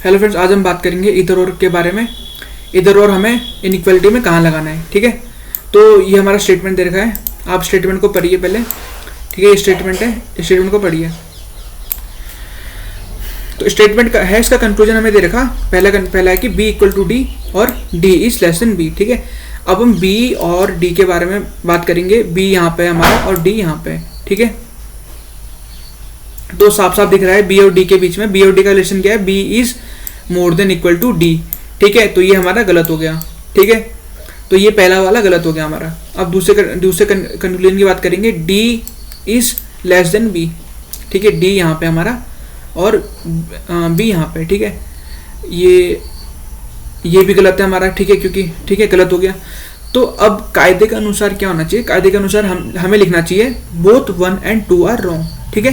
Hello friends, आज हम बात करेंगे इधर और के बारे में। इधर और हमें इनइक्वालिटी में कहाँ लगाना है। ठीक है, तो ये हमारा स्टेटमेंट दे रखा है, आप स्टेटमेंट को पढ़िए पहले। ठीक है, ये स्टेटमेंट है, इस स्टेटमेंट को पढ़िए। तो स्टेटमेंट का है, इसका कंक्लूजन हमें दे रखा, पहला है कि b इक्वल टू डी और d is less then b। ठीक है, अब हम b और d के बारे में बात करेंगे। b यहाँ पे है हमारा और d यहाँ पे है। ठीक है, तो साफ साफ दिख रहा है b और d के बीच में, b और d का रिलेशन क्या है, b is more than equal to d। ठीक है, तो ये हमारा गलत हो गया। ठीक है, तो ये पहला वाला गलत हो गया हमारा। अब दूसरे कंक्लूजन की बात करेंगे, d is less then b। ठीक है, d यहाँ पे हमारा और b यहाँ पे। ठीक है, ये भी गलत है हमारा। ठीक है, क्योंकि ठीक है गलत हो गया। तो अब कायदे के अनुसार क्या होना चाहिए, कायदे के अनुसार हमें लिखना चाहिए बोथ 1 and 2 आर रॉन्ग। ठीक है,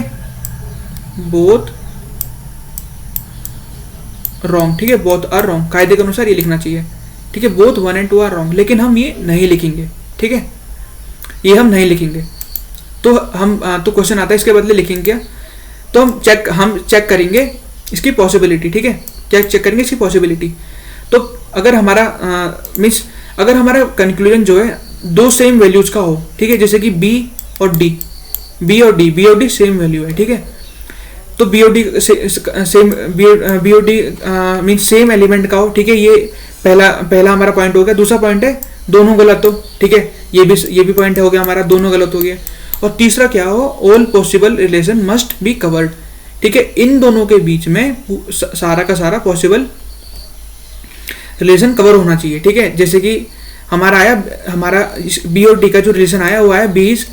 बोथ रॉन्ग। ठीक है, बोथ आर रॉन्ग, कायदे के अनुसार ये लिखना चाहिए। ठीक है, बोथ 1 and 2 आर रॉन्ग, लेकिन हम ये नहीं लिखेंगे। ठीक है, ये हम नहीं लिखेंगे। तो तो क्वेश्चन आता है इसके बदले लिखेंगे क्या, तो हम चेक करेंगे इसकी पॉसिबिलिटी। ठीक है, क्या चेक करेंगे इसकी पॉसिबिलिटी। तो अगर हमारा अगर हमारा कंक्लूजन जो है दो सेम वैल्यूज का हो, ठीक है, जैसे कि b और d सेम वैल्यू है। ठीक है, तो b और d मीन सेम एलिमेंट का हो। ठीक है, ये पहला हमारा पॉइंट हो गया। दूसरा पॉइंट है दोनों गलत हो। ठीक है, ये भी पॉइंट हो गया हमारा, दोनों गलत हो गए। और तीसरा क्या हो, all possible relation must be covered. ठीक है, इन दोनों के बीच में सारा का सारा पॉसिबल रिलेशन कवर होना चाहिए। ठीक है, जैसे कि हमारा बी और डी का जो रिलेशन आया वो आया B is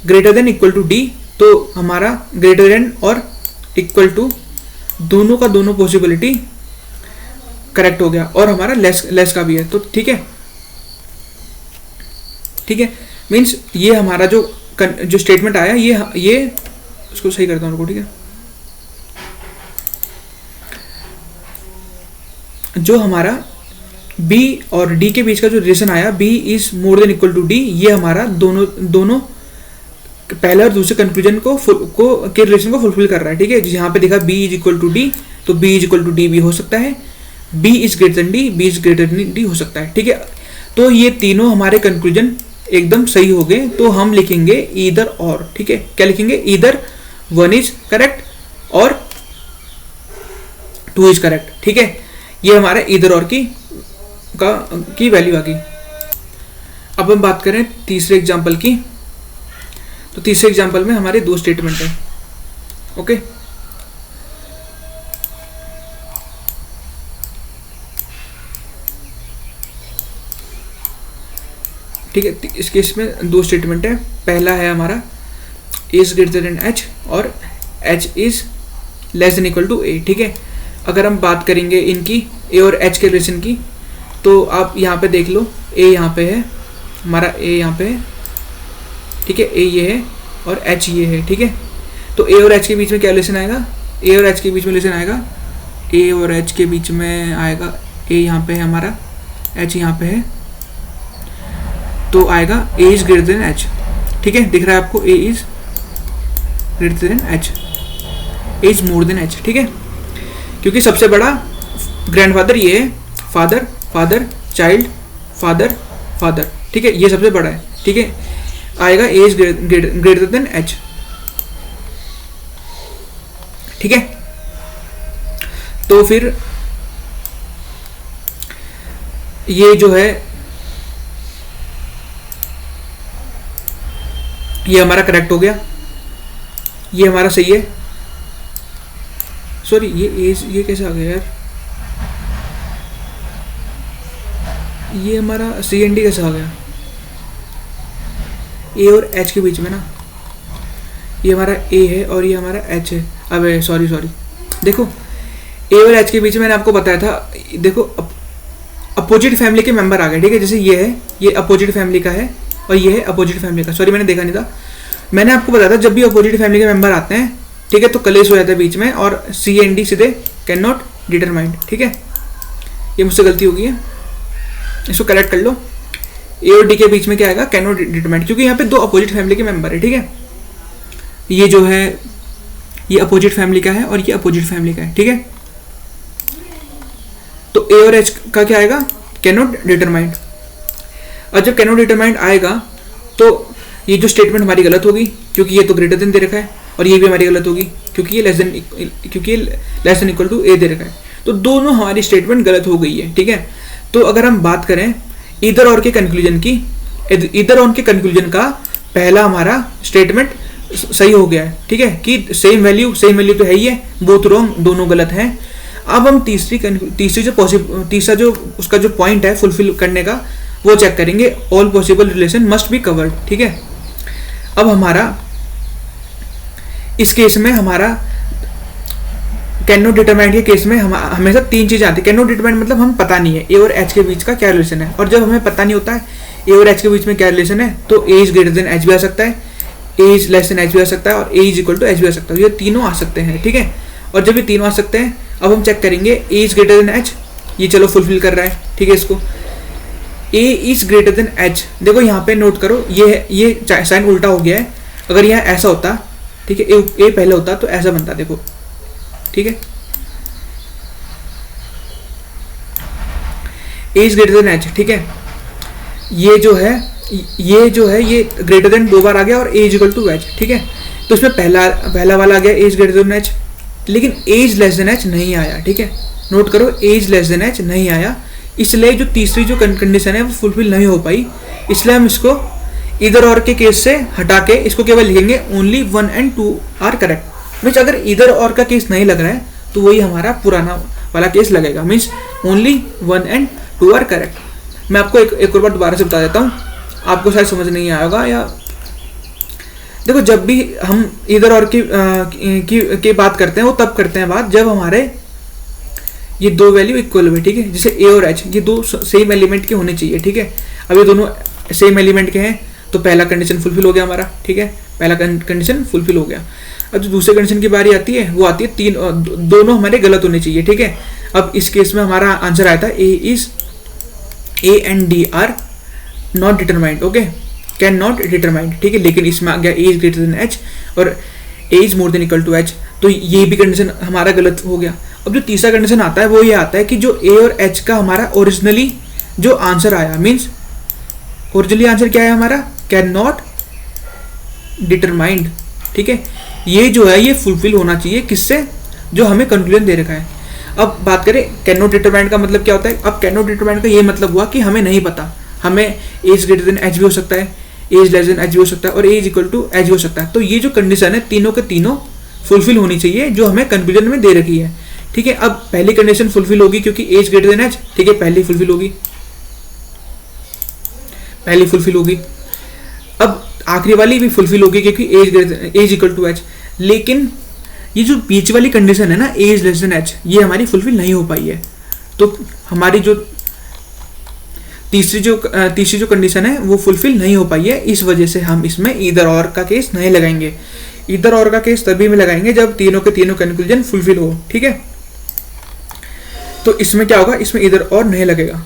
greater than equal to D. तो हमारा ग्रेटर देन और इक्वल टू दोनों का दोनों पॉसिबिलिटी करेक्ट हो गया, और हमारा लेस का भी है। तो ठीक है, मीन्स ये हमारा जो स्टेटमेंट आया, ये उसको सही करता हूँ रुको। ठीक है, जो हमारा b और d के बीच का जो रिलेशन आया, b is more than equal to d, ये हमारा दोनों पहले और दूसरे कंक्लूजन के रिलेशन को फुलफिल कर रहा है। ठीक है, यहाँ पे देखा b is equal to d, तो b is equal to d भी हो सकता है, b is greater than d, b is greater than d हो सकता है। ठीक है, तो ये तीनों हमारे कंक्लूजन एकदम सही हो गए। तो हम लिखेंगे ईदर और। ठीक है, क्या लिखेंगे, ईदर 1 इज करेक्ट और 2 इज करेक्ट। ठीक है, ये हमारे ईदर और की वैल्यू आ गई। अब हम बात करें तीसरे एग्जांपल की। तो तीसरे एग्जांपल में हमारे दो स्टेटमेंट है। ओके, ठीक है, इस केस में दो स्टेटमेंट है। पहला है हमारा a is greater than h और h is less than equal to a। ठीक है, अगर हम बात करेंगे इनकी a और h के रिलेशन की, तो आप यहाँ पे देख लो, a यहाँ पे है हमारा, a यहाँ पे है। ठीक है, a ये है और h ये है। ठीक है, तो a और h के बीच में क्या रिलेशन आएगा, a और h के बीच में रिलेशन आएगा, a और h के बीच में आएगा, a यहाँ पे है हमारा, h यहाँ पे है, तो आएगा a is greater than h। ठीक है, दिख रहा है आपको, a is greater than h, a is more then h। ठीक है, क्योंकि सबसे बड़ा ग्रैंडफादर ये है, फादर चाइल्ड फादर। ठीक है, ये सबसे बड़ा है। ठीक है, आएगा a is greater than h। ठीक है, तो फिर ये जो है ये हमारा करेक्ट हो गया, ये हमारा सही है। सॉरी, ये कैसे आ गया यार, ये हमारा सी एंड डी कैसे आ गया, ए और एच के बीच में ना, ये हमारा ए है और ये हमारा एच है। अबे सॉरी, देखो ए और एच के बीच में मैंने आपको बताया था, देखो अपोजिट फैमिली के मेंबर आ गए। ठीक है, जैसे ये है, ये अपोजिट फैमिली का है और ये है अपोजिट फैमिली का। सॉरी, मैंने देखा नहीं था, मैंने आपको बताया था जब भी अपोजिट फैमिली के मेंबर आते हैं, ठीक है, तो कलेश हो जाता है बीच में और सी एंड डी सीधे कैन नॉट डिटरमाइंड। ठीक है, ये मुझसे गलती हो गई है, इसको करेक्ट कर लो। ए और डी के बीच में क्या आएगा, कैन नॉट डिटरमाइंड, क्योंकि यहाँ पे दो अपोजिट फैमिली के मेंबर है। ठीक है, ये जो है ये अपोजिट फैमिली का है और ये अपोजिट फैमिली का है। ठीक है, तो ए और एच का क्या आएगा, कैन नॉट डिटरमाइंड। और जब कैन नॉट डिटरमाइंड आएगा तो ये जो स्टेटमेंट हमारी गलत होगी, क्योंकि ये तो ग्रेटर देन दे रखा है, और ये भी हमारी गलत होगी क्योंकि ये लेस देन इक्वल टू ए दे रखा है। तो दोनों हमारी स्टेटमेंट गलत हो गई है, ठीक है। तो अगर हम बात करें इधर और के कंक्लूजन की, इधर ऑन के कंक्लूजन का पहला हमारा स्टेटमेंट सही हो गया है, ठीक है, कि सेम वैल्यू तो है ही है, बोथ रॉन्ग, दोनों गलत हैं। अब हम तीसरा जो उसका जो पॉइंट है फुलफिल करने का वो चेक करेंगे, all possible relation must be covered, ठीक है। अब हमारा इस केस में हमारा कैन नॉट डिटरमाइंड के केस में हमेशा तीन चीजें आती है। कैन नॉट डिटरमाइंड मतलब हम पता नहीं है ए और एच के बीच का क्या रिलेशन है, और जब हमें पता नहीं होता है ए और एच के बीच में क्या रिलेशन है, तो ए इज ग्रेटर देन एच भी आ सकता है, ए इज लेस देन एच भी आ सकता है, और A is equal to H भी आ सकता है। ये तीनों आ सकते हैं, ठीक है। और जब ये तीनों आ सकते हैं, अब हम चेक करेंगे ए इज ग्रेटर देन एच, ये चलो फुलफिल कर रहा है, ठीक है। इसको ए इज ग्रेटर देन एच, देखो यहाँ पे नोट करो, ये साइन उल्टा हो गया है। अगर यहाँ ऐसा होता, ठीक है, ए पहले होता तो ऐसा बनता, देखो, ठीक है, ए इज ग्रेटर देन एच, ठीक है। ये जो है ये ग्रेटर देन दो बार आ गया और A is equal to H, ठीक है। तो इसमें पहला वाला आ गया A is greater than H, लेकिन ए इज लेस देन एच नहीं आया, ठीक है। नोट करो, ए इज लेस देन एच नहीं आया, इसलिए जो तीसरी जो कंडीशन है वो फुलफिल नहीं हो पाई। इसलिए हम इसको इधर और के केस से हटा के इसको केवल लिखेंगे only 1 and 2 are correct. Means अगर इधर और का केस नहीं लग रहा है तो वही हमारा पुराना वाला केस लगेगा, means only 1 and 2 are correct. मैं आपको एक और बार दोबारा से बता देता हूँ, आपको शायद समझ नहीं आएगा। या देखो, जब भी हम इधर और की बात करते हैं वो तब करते हैं बात जब हमारे ये दो वैल्यू इक्वल हुए, ठीक है। जैसे ए और एच ये दो सेम एलिमेंट के होने चाहिए, ठीक है। अब ये दोनों सेम एलिमेंट के हैं तो पहला कंडीशन फुलफिल हो गया हमारा, ठीक है, पहला कंडीशन फुलफिल हो गया। अब जो दूसरे कंडीशन की बारी आती है वो आती है दोनों हमारे गलत होने चाहिए, ठीक है। अब इस केस में हमारा आंसर आया था A and D are not determined, okay, can not determined, ठीक है। लेकिन इसमें आ गया A is greater than H और A is more than equal to H, तो ये भी कंडीशन हमारा गलत हो गया। अब जो तीसरा कंडीशन आता है वो ये आता है कि जो ए और एच का हमारा ओरिजिनली जो आंसर आया, मीन्स ओरिजिनली आंसर क्या है हमारा, कैन नॉट डिटरमाइंड, ठीक है। ये जो है ये फुलफिल होना चाहिए किससे, जो हमें कंक्लूजन दे रखा है। अब बात करें कैन नॉट डिटरमाइंड का मतलब क्या होता है। अब कैन नॉट डिटरमाइंड का ये मतलब हुआ कि हमें नहीं पता, हमें ए इज ग्रेटर देन एच भी हो सकता है, ए इज लेस देन एच भी हो सकता है, और A is equal to H भी हो सकता है। तो ये जो कंडीशन है तीनों के तीनों फुलफिल होनी चाहिए जो हमें कंक्लूजन में दे रखी है, ठीक है। अब पहली कंडीशन फुलफिल होगी क्योंकि ए इज ग्रेटर देन एच, ठीक है, पहली फुलफिल होगी। अब आखिरी वाली भी फुलफिल होगी क्योंकि ए इज इक्वल टू एच। लेकिन ये जो बीच वाली कंडीशन है ना, ए इज लेस देन एच, ये हमारी फुलफिल नहीं हो पाई है। तो हमारी जो तीसरी जो कंडीशन है वो फुलफिल नहीं हो पाई है। इस वजह से हम इसमें इधर और का केस नहीं लगाएंगे। इधर और का केस तभी में लगाएंगे जब तीनों के तीनों कंक्लूजन फुलफिल हो, ठीक है। तो इसमें क्या होगा, इसमें इधर और नहीं लगेगा।